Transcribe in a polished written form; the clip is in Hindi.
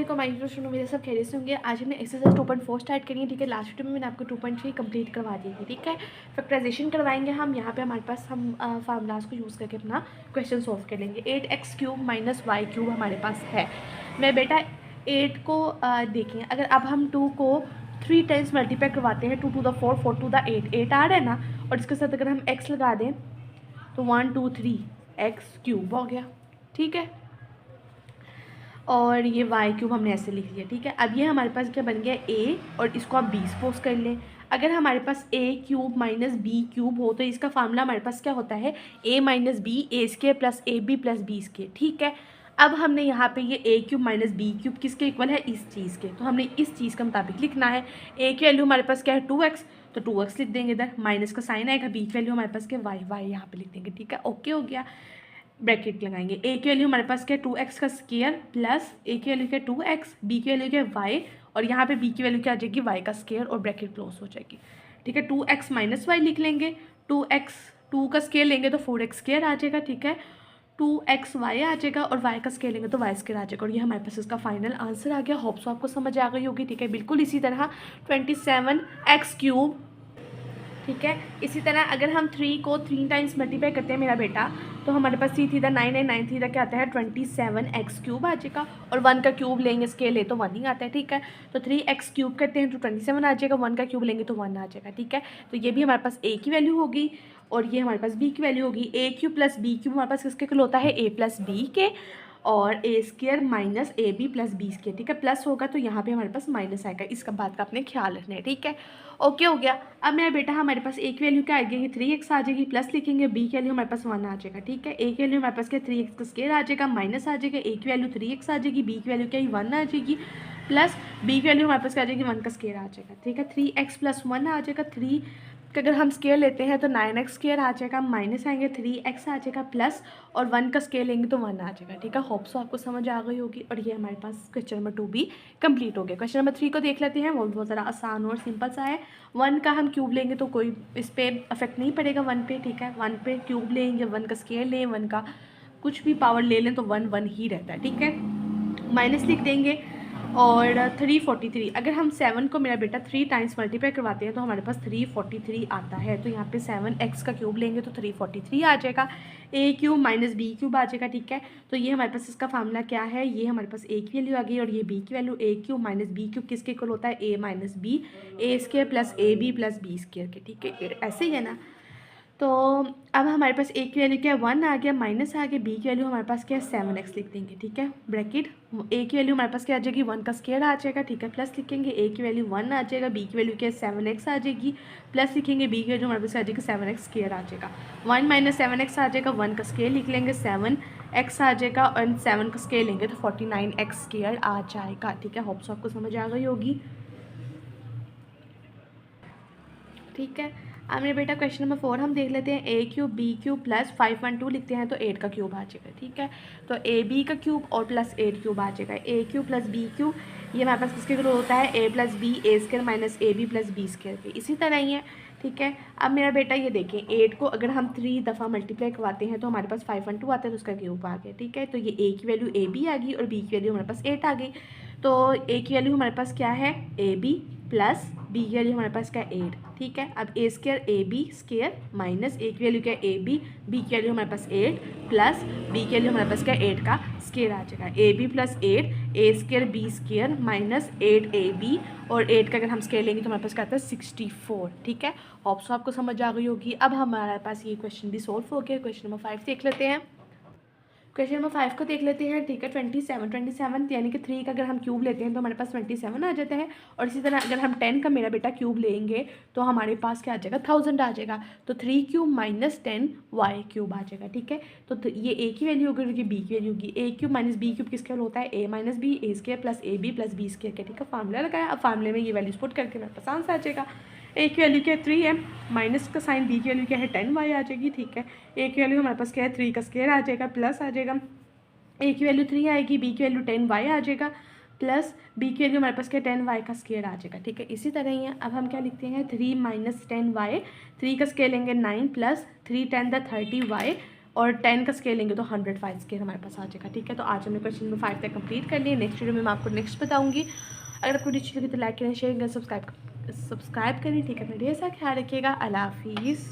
को मेरे सब खैरियत से होंगे। आज हमने एक्सरसाइज 2.4 स्टार्ट करी है, ठीक है। लास्ट वीडियो में मैंने आपको 2.3 कंप्लीट करवा दी थी, ठीक है। फैक्टराइजेशन करवाएंगे हम। यहाँ पे हमारे पास हम फार्मूलाज को यूज़ करके अपना क्वेश्चन सॉल्व कर लेंगे। 8x³ - y³ हमारे पास है। मैं बेटा 8 को देखें, अगर अब हम 2 को 3 टाइम्स मल्टीप्लाई करवाते हैं, 2 to the 4, 4 to the 8, 8 आ रहा है ना, और इसके साथ अगर हम x लगा दें तो 1 2 3 x³ हो गया, ठीक है। और ये y³ हमने ऐसे लिख लिया, ठीक है। अब ये हमारे पास क्या बन गया a, और इसको आप b सपोज कर लें। अगर हमारे पास a³ - b³ हो तो इसका फार्मूला हमारे पास क्या होता है, a - b a² + ab + b², ठीक है। अब हमने यहाँ पे ये a³ - b³ किसके इक्वल है, इस चीज़ के, तो हमने इस चीज़ के मुताबिक लिखना है। a की वैल्यू हमारे पास क्या है 2x, तो 2x लिख देंगे, इधर माइनस का साइन आएगा। b की वैल्यू हमारे पास क्या y यहाँ पे लिख देंगे, ठीक है। ओके हो गया, ब्रैकेट लगाएंगे। a की वैल्यू हमारे पास क्या 2x का स्क्वायर प्लस a की वैल्यू क्या 2x, b की वैल्यू क्या y, और यहाँ पे b की वैल्यू क्या आ जाएगी y का स्क्वायर, और ब्रैकेट क्लोज हो जाएगी, ठीक है। 2x - y लिख लेंगे। 2 का स्क्वायर लेंगे तो 4x² आ जाएगा, ठीक है। 2xy आ जाएगा, और y का स्क्वायर लेंगे तो y² आ जाएगा, और ये हमारे पास इसका फाइनल आंसर आ गया। होप सो आपको समझ आ गई होगी, ठीक है। बिल्कुल इसी तरह 27x³, ठीक है। इसी तरह अगर हम 3 को 3 टाइम्स मल्टीप्लाई करते हैं मेरा बेटा, तो हमारे पास 3 3 9 9 9 3 क्या आता है 27x³ आ जाएगा, और 1 का क्यूब लेंगे स्केल ले तो 1 ही आता है, ठीक है। तो 3x³ करते हैं तो 27 आ जाएगा, 1 का क्यूब लेंगे तो 1 आ जाएगा, ठीक है। तो ये भी हमारे पास a की वैल्यू होगी, और ये हमारे पास b की वैल्यू होगी। a³ + b³ हमारे पास किसके इक्वल होता है, a + b के, और a² - ab + b², ठीक है। प्लस होगा तो यहाँ पे हमारे पास माइनस आएगा, इसका बात का आपने ख्याल रखना है, ठीक है। ओके हो गया। अब मेरा बेटा हमारे पास a की वैल्यू क्या आ जाएगी 3x आ जाएगी, प्लस लिखेंगे। b की वैल्यू हमारे पास 1 आ जाएगा, ठीक है। a की वैल्यू हमारे पास क्या 3x का स्क्वायर आ जाएगा, माइनस आ जाएगा। a की वैल्यू 3x आ जाएगी, b की वैल्यू क्या 1 आ जाएगी, प्लस b की वैल्यू हमारे पास क्या आ जाएगी 1 का स्क्वायर आ जाएगा, ठीक है। 3x + 1 आ जाएगा। 3 का अगर हम स्केयर लेते हैं तो 9x² आ जाएगा, माइनस आएंगे 3x आ जाएगा, प्लस और 1 का स्केयर लेंगे तो 1 आ जाएगा, ठीक है। होप सो आपको समझ आ गई होगी, और ये हमारे पास क्वेश्चन नंबर 2 भी कंप्लीट हो गया। क्वेश्चन नंबर 3 को देख लेते हैं, वो बहुत ज़रा आसान और सिंपल सा है। 1 का हम क्यूब लेंगे तो कोई इस पर अफेक्ट नहीं पड़ेगा 1 पे, ठीक है। 1 पे क्यूब लेंगे, 1 का स्केयर लें, 1 का कुछ भी पावर ले लें तो 1 1 ही रहता है, ठीक है। माइनस लिख देंगे। और 343, अगर हम 7 को मेरा बेटा 3 टाइम्स मल्टीप्लाई करवाते हैं तो हमारे पास 343 आता है। तो यहाँ पे 7x का क्यूब लेंगे तो 343 आ जाएगा। a³ - b³ आ जाएगा, ठीक है। तो ये हमारे पास इसका फार्मूला क्या है, ये हमारे पास a की वैल्यू आ गई, और ये b की वैल्यू। a³ - b³ किसके इक्वल होता है, a - b a² + ab + b² के, ठीक है। ऐसे ही है ना। तो अब हमारे पास a की वैल्यू क्या है 1 आ गया, माइनस आ गया। b की वैल्यू हमारे पास क्या है 7x लिख देंगे, ठीक है। ब्रैकेट a की वैल्यू हमारे पास क्या आ जाएगी 1 का स्क्वायर आ जाएगा, ठीक है। प्लस लिखेंगे a की वैल्यू 1 आ जाएगा, b की वैल्यू क्या है 7x आ जाएगी, प्लस लिखेंगे b की वैल्यू हमारे पास आ जाएगी 7x स्क्वायर आ जाएगा। 1 - 7x आ जाएगा, 1 का स्क्वायर लिख लेंगे, 7x आ जाएगा, और 7 का स्क्वायर लेंगे तो 49x स्क्वायर आ जाएगा, ठीक है। होप सो आपको समझ आ गई होगी, ठीक है। अब मेरे बेटा क्वेश्चन नंबर 4 हम देख लेते हैं। a³ b³ + 512 लिखते हैं तो 8 का क्यूब आ जाएगा, ठीक है। तो ab का क्यूब और प्लस 8³ आ जाएगा। a³ + b³ ये हमारे पास किसके इक्वल होता है, a + b a² - ab + b² के। इसी तरह ही है, ठीक है। अब मेरा बेटा ये देखें, 8 को अगर हम 3 दफ़ा मल्टीप्लाई करवाते हैं तो हमारे पास 512 आता है, तो उसका क्यूब आ गया, ठीक है। तो ये a की वैल्यू ab आ गई, और b की वैल्यू हमारे पास 8 आ गई। तो a की वैल्यू हमारे पास क्या है ab, प्लस b की वैल्यू हमारे पास क्या 8, ठीक है। अब a² ab² माइनस a की वैल्यू क्या ab, b की वैल्यू हमारे पास 8, प्लस b की वैल्यू हमारे पास क्या 8 का स्क्वायर आ जाएगा। ab + 8 a² b² minus 8ab, और 8 का अगर हम स्क्वायर लेंगे तो हमारे पास क्या आता है 64, ठीक है। होप सो आपको समझ आ गई होगी। अब हमारे पास ये क्वेश्चन भी सॉल्व हो गया। क्वेश्चन नंबर 5 देख लेते हैं। क्वेश्चन नंबर 5 को देख लेते हैं, ठीक है। 27 यानी कि 3 का अगर हम क्यूब लेते हैं तो हमारे पास 27 आ जाता है, और इसी तरह अगर हम 10 का मेरा बेटा क्यूब लेंगे तो हमारे पास क्या आ जाएगा 1000 आ जाएगा। तो 3³ - 10y³ आ जाएगा, ठीक है। तो ये a की वैल्यू होगी, और ये b की वैल्यू होगी। a³ - b³ किसके होता है a - b a² + ab + b² के, ठीक है। फार्मूला लगाया, अब फार्मूले में ये वैल्यूज पुट करके मेरे पास आंसर आ जाएगा। a की वैल्यू क्या है 3 है, माइनस का साइन, b की वैल्यू क्या है 10y आ जाएगी, ठीक है। a की वैल्यू हमारे पास क्या है 3 का स्क्वायर आ जाएगा, प्लस आ जाएगा a की वैल्यू 3 आएगी, b की वैल्यू 10y आ जाएगा, प्लस b की वैल्यू हमारे पास क्या 10y का स्क्वायर आ जाएगा, ठीक है। इसी तरह ही है। अब हम क्या लिखते हैं 3 - 10y, 3 का स्क्वायर लेंगे 9, प्लस 3 × 10 = 30y और 10 का स्केल लेंगे तो 105 स्केल हमारे पास आ जाएगा। ठीक है, तो आज हमने क्वेश्चन नंबर 5 तक कंप्लीट कर लिए। नेक्स्ट वीडियो में मैं आपको नेक्स्ट बताऊँगी। अगर आपको अच्छी लगी तो लाइक करें, शेयर करें, सब्सक्राइब करें। ठीक है, अपना ढेर सारा ख्याल रखिएगा। अल्लाह हाफिज़।